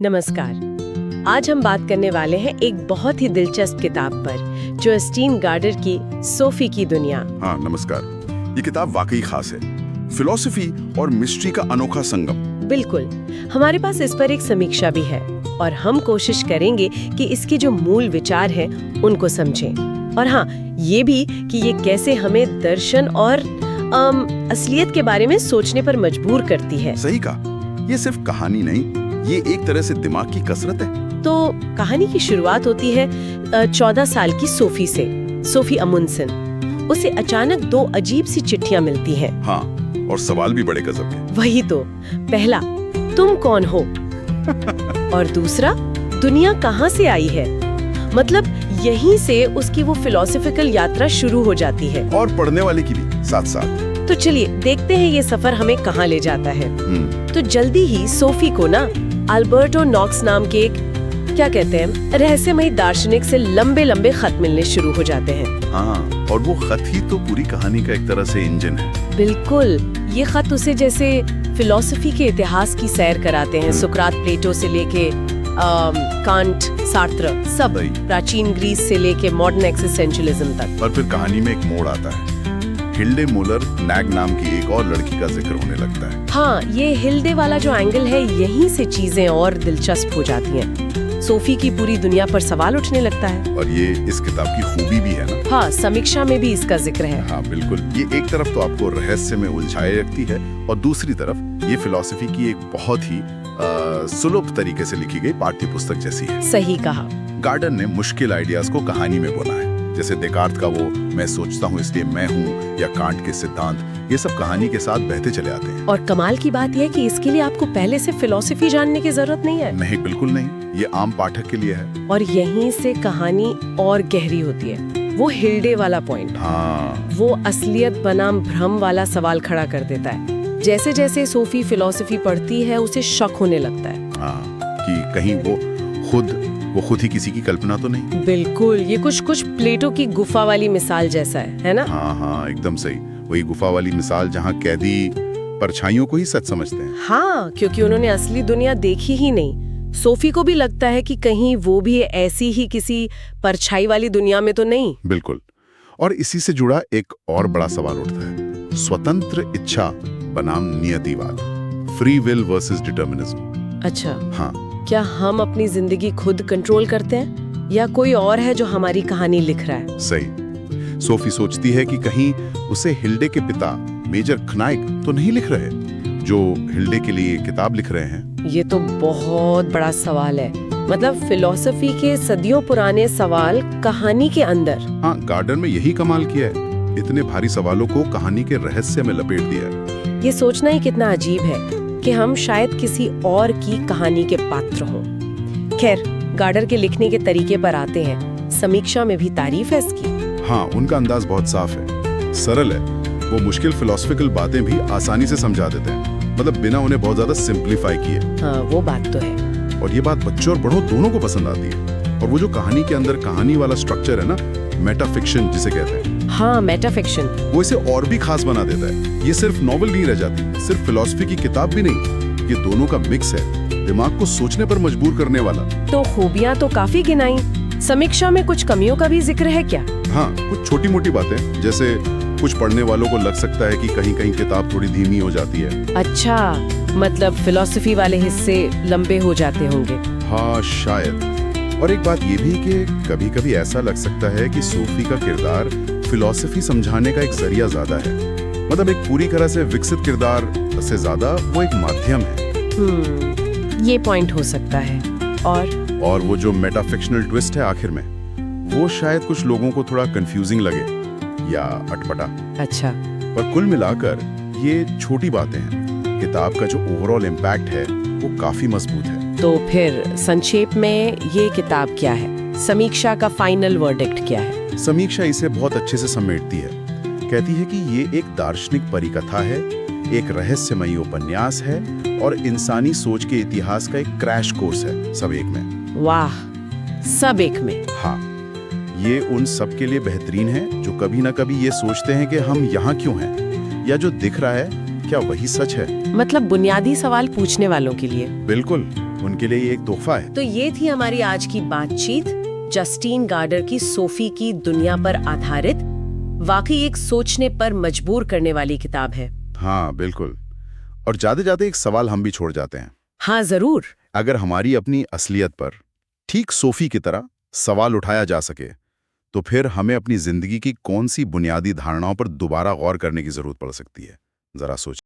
नमस्कार। आज हम बात करने वाले हैं एक बहुत ही दिलचस्प किताब पर, जो एस्टीन गार्डर की सोफी की दुनिया। हाँ नमस्कार। ये किताब वाकई खास है। फिलॉसफी और मिस्ट्री का अनोखा संगम। बिल्कुल। हमारे पास इस पर एक समीक्षा भी है और हम कोशिश करेंगे कि इसके जो मूल विचार हैं उनको समझें। और हाँ, ये भी कि ये कैसे हमें दर्शन और असलियत के बारे में सोचने पर मजबूर करती है। सही कहा। ये सिर्फ कहानी नहीं, ये एक तरह से दिमाग की कसरत है। तो कहानी की शुरुआत होती है 14 साल की सोफी से। Sophie Amundsen. उसे अचानक दो अजीब सी चिट्ठियां मिलती हैं। हाँ, और सवाल भी बड़े गजब के। वही तो। पहला, तुम कौन हो? और दूसरा, दुनिया कहाँ से आई है? मतलब यहीं से उसकी वो फिलोसॉफिकल यात्रा शुरू हो जाती है। और पढ़ने वाले की भी साथ साथ। तो चलिए देखते हैं ये सफर हमें कहाँ ले जाता है। तो जल्दी ही सोफी को ना अल्बर्टो नॉक्स नाम के एक, क्या कहते हैं, रहस्यमयी दार्शनिक से लंबे लंबे खत मिलने शुरू हो जाते हैं। हाँ, और वो खत ही तो पूरी कहानी का एक तरह से इंजन है। बिल्कुल। ये खत उसे जैसे फिलॉसफी के इतिहास की सैर कराते हैं। सुकरात, प्लेटो से लेके कांट, सार्त्र, सब प्राचीन ग्रीस से लेके मॉडर्न एक्सिस्टेंशियलिज्म तक। पर फिर कहानी में एक मोड़ आता है। हिल्डे मुलर नैग नाम की एक और लड़की का जिक्र होने लगता है। हाँ, ये हिल्डे वाला जो एंगल है, यहीं से चीजें और दिलचस्प हो जाती हैं। सोफी की पूरी दुनिया पर सवाल उठने लगता है। और ये इस किताब की खूबी भी है ना। हाँ, समीक्षा में भी इसका जिक्र है। हाँ बिल्कुल। ये एक तरफ तो आपको रहस्य में उलझाए रखती है और दूसरी तरफ ये फिलॉसफी की एक बहुत ही सुलभ तरीके से लिखी गई पाठ्य पुस्तक जैसी है। सही कहा। गार्डन ने मुश्किल आइडियाज को कहानी में बुना है। जैसे देकार्त का वो मैं सोचता हूँ इसलिए मैं हूँ, या कांट के सिद्धांत, ये सब कहानी के साथ बहते चले आते हैं। और कमाल की बात यह है कि इसके लिए आपको पहले से फिलॉसफी जानने की जरूरत नहीं है। नहीं, बिल्कुल नहीं। ये आम पाठक के लिए है। और यहीं से कहानी और गहरी होती है। वो हिल्डे वाला पॉइंट, हाँ, वो असलियत बनाम भ्रम वाला सवाल खड़ा कर देता है। जैसे जैसे सोफी फिलॉसफी पढ़ती है, उसे शक होने लगता है। हाँ, कि कहीं वो खुद ही किसी की कल्पना तो नहीं। बिल्कुल। ये कुछ प्लेटो की गुफा वाली मिसाल जैसा है ना? हाँ, एकदम सही। वही गुफा वाली मिसाल जहाँ कैदी परछाइयों को ही सच समझते हैं। हाँ, क्योंकि उन्होंने असली दुनिया देखी ही नहीं। सोफी को भी लगता है कि कहीं वो भी ऐसी ही किसी परछाई वाली दुनिया में तो नहीं। बिल्कुल। और इसी से जुड़ा एक और बड़ा सवाल उठता है, स्वतंत्र इच्छा बनाम नियतिवाद, फ्री विल वर्सेस डिटर्मिनिज्म। अच्छा, हाँ, क्या हम अपनी जिंदगी खुद कंट्रोल करते हैं या कोई और है जो हमारी कहानी लिख रहा है? सही। सोफी सोचती है कि कहीं उसे हिल्डे के पिता मेजर क्नाइग तो नहीं लिख रहे, जो हिल्डे के लिए किताब लिख रहे हैं। ये तो बहुत बड़ा सवाल है। मतलब फिलॉसफी के सदियों पुराने सवाल कहानी के अंदर। हाँ, गार्डन में यही कमाल किया है, इतने भारी सवालों को कहानी के रहस्य में लपेट दिया है। ये सोचना ही कितना अजीब है कि हम शायद किसी और की कहानी के पात्र हों। खैर, गार्डर के लिखने के तरीके पर आते हैं। समीक्षा में भी तारीफ है इसकी। हाँ, उनका अंदाज बहुत साफ है, सरल है। वो मुश्किल फिलोसफिकल बातें भी आसानी से समझा देते हैं, मतलब बिना उन्हें बहुत ज्यादा सिंप्लीफाई किए। हाँ, वो बात तो है। और ये बात बच्चों और बड़ों दोनों को पसंद आती है। और वो जो कहानी के अंदर कहानी वाला स्ट्रक्चर है ना, मेटाफिक्शन जिसे कहते हैं। हाँ, मेटाफिक्शन। वो इसे और भी खास बना देता है। ये सिर्फ नॉवल नहीं रह जाती, सिर्फ फिलॉसफी की किताब भी नहीं, ये दोनों का मिक्स है, दिमाग को सोचने पर मजबूर करने वाला। तो खूबियां तो काफी गिनाई। समीक्षा में कुछ कमियों का भी जिक्र है क्या? हाँ, कुछ छोटी मोटी बातें, जैसे कुछ पढ़ने वालों को लग सकता है कि कहीं कहीं किताब थोड़ी धीमी हो जाती है। अच्छा, मतलब फिलॉसफी वाले हिस्से लंबे हो जाते होंगे। हाँ, शायद। और एक बात ये भी कि कभी कभी ऐसा लग सकता है कि सूफी का किरदार फिलॉसफी समझाने का एक जरिया ज्यादा है, मतलब एक पूरी तरह से विकसित किरदार से ज्यादा वो एक माध्यम है। ये पॉइंट हो सकता है। और वो जो मेटाफिक्शनल ट्विस्ट है आखिर में, वो शायद कुछ लोगों को थोड़ा कंफ्यूजिंग लगे या अटपटा। अच्छा। पर कुल मिलाकर ये छोटी बातें हैं, किताब का जो ओवरऑल इम्पैक्ट है वो काफी मजबूत है। तो फिर संक्षेप में ये किताब क्या है? समीक्षा का फाइनल वर्डिक्ट क्या है? समीक्षा इसे बहुत अच्छे से समेटती है। कहती है कि ये एक दार्शनिक परिकथा है, एक रहस्यमयी उपन्यास है और इंसानी सोच के इतिहास का एक क्रैश कोर्स है, सब एक में। वाह, सब एक में। हाँ, ये उन सब के लिए बेहतरीन है जो कभी ना कभी ये सोचते हैं कि हम यहाँ क्यों हैं, या जो दिख रहा है क्या वही सच है। मतलब बुनियादी सवाल पूछने वालों के लिए। बिल्कुल। उनके लिए ये एक तोहफा है। तो ये थी हमारी आज की बातचीत जस्टीन गार्डर की सोफी की दुनिया पर आधारित वाकई एक सोचने पर मजबूर करने वाली किताब है। हाँ बिल्कुल। और जाते जाते एक सवाल हम भी छोड़ जाते हैं। हाँ जरूर। अगर हमारी अपनी असलियत पर ठीक सोफी की तरह सवाल उठाया जा सके तो फिर हमें अपनी जिंदगी की कौन सी बुनियादी धारणाओं पर दोबारा गौर करने की जरूरत पड़ सकती है, जरा सोच।